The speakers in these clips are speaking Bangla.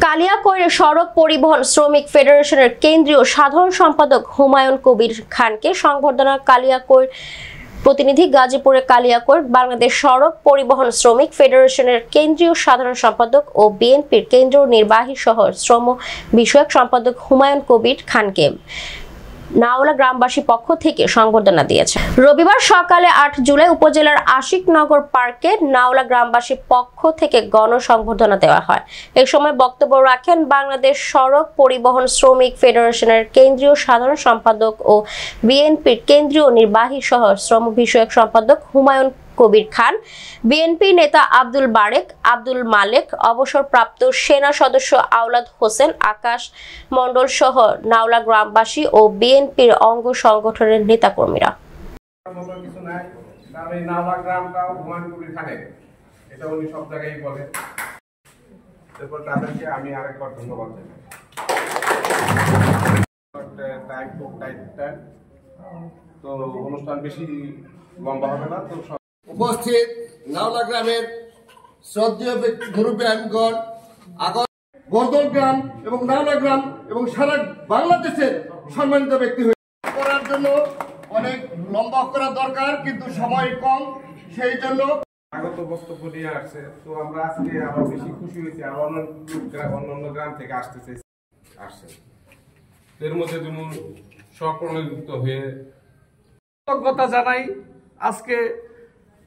কালিয়াকৈর সড়ক পরিবহন শ্রমিক ফেডারেশনের কেন্দ্রীয় সাধারণ সম্পাদক হুমায়ুন কবির খানকে সংবর্ধনা। কালিয়াকৈর প্রতিনিধি গাজীপুরে কালিয়াকৈর বাংলাদেশ সড়ক পরিবহন শ্রমিক ফেডারেশনের কেন্দ্রীয় সাধারণ সম্পাদক ও বিএনপির কেন্দ্রীয় নির্বাহী সহ শ্রম বিষয়ক সম্পাদক হুমায়ুন কবির খানকে নাওলা গ্রামবাসী পক্ষ থেকে সংবর্ধনা দিয়েছে। রবিবার সকালে ৮ জুলাই উপজেলার আশিকনগর পার্কে নাওলা গ্রামবাসী পক্ষ থেকে গণসংবর্ধনা দেওয়া হয়। এই সময় বক্তব্য রাখেন বাংলাদেশ সড়ক পরিবহন শ্রমিক ফেডারেশনের কেন্দ্রীয় সাধারণ সম্পাদক ও বিএনপির কেন্দ্রীয় নির্বাহী সহ শ্রম বিষয়ক সম্পাদক হুমায়ুন কবির খান, বিএনপি নেতা আব্দুল বারেক, আব্দুল মালেক, অবসরপ্রাপ্ত সেনা সদস্য আওলাদ হোসেন, আকাশ মণ্ডল সহ নাওলা গ্রামবাসী ও বিএনপির অঙ্গ সংগঠনের নেতাকর্মীরা। আমি আরেকবার ধন্যবাদ জানাই। তো অনুষ্ঠান বেশি লম্বা হবে না। তো উপস্থিত নাওলা গ্রামের শ্রদ্ধেয় মুরব্বিয়ানগণ, বরদল গ্রাম এবং নাওলা গ্রাম এবং সারা বাংলাদেশের সম্মানিত ব্যক্তি করার জন্য অনেক লম্বা করা দরকার, কিন্তু সময় কম, সেই জন্য আগত বক্তব্য নিয়ে আসছে। তো আমরা আজকে আরো বেশি খুশি হয়েছি, আরো অন্যান্য গ্রাম থেকে আসছে। এর মধ্যে তুমি স্বপ্রণোদিত হয়ে কৃতজ্ঞতা জানাই আজকে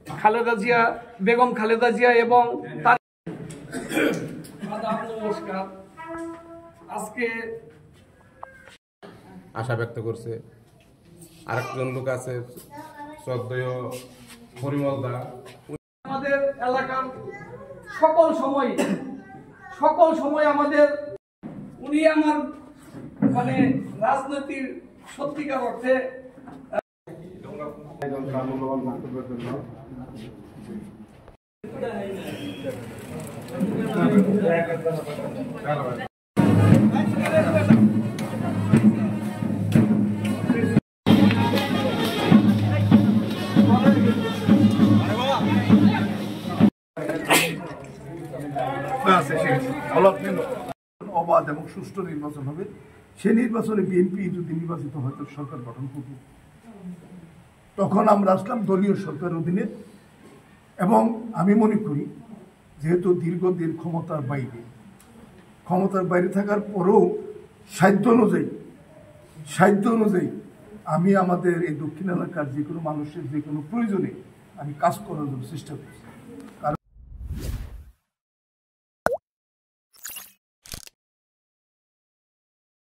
খালেদা জিয়া, বেগম খালেদা জিয়া এবং তার নমস্কার। আজকে আশা ব্যক্ত করছে। আরেকজন লোক আছে শ্রদ্ধেয় পরিমল দা। আমাদের এলাকার সকল সময় আমাদের উনি আমার রাজনীতির সত্যিকার অর্থে অবাধ এবং সুষ্ঠু নির্বাচন হবে। সেই নির্বাচনে বিএনপি যদি নির্বাচিত হয়তো সরকার গঠন করবে, তখন আমরা আসলাম দলীয় সরকার অধীনে। এবং আমি মনে করি যেহেতু দীর্ঘদিন ক্ষমতার বাইরে থাকার পরেও সাধ্য অনুযায়ী আমি আমাদের এই দক্ষিণ এলাকার যে কোনো মানুষের যে কোনো প্রয়োজনে আমি কাজ করার জন্য চেষ্টা করছি।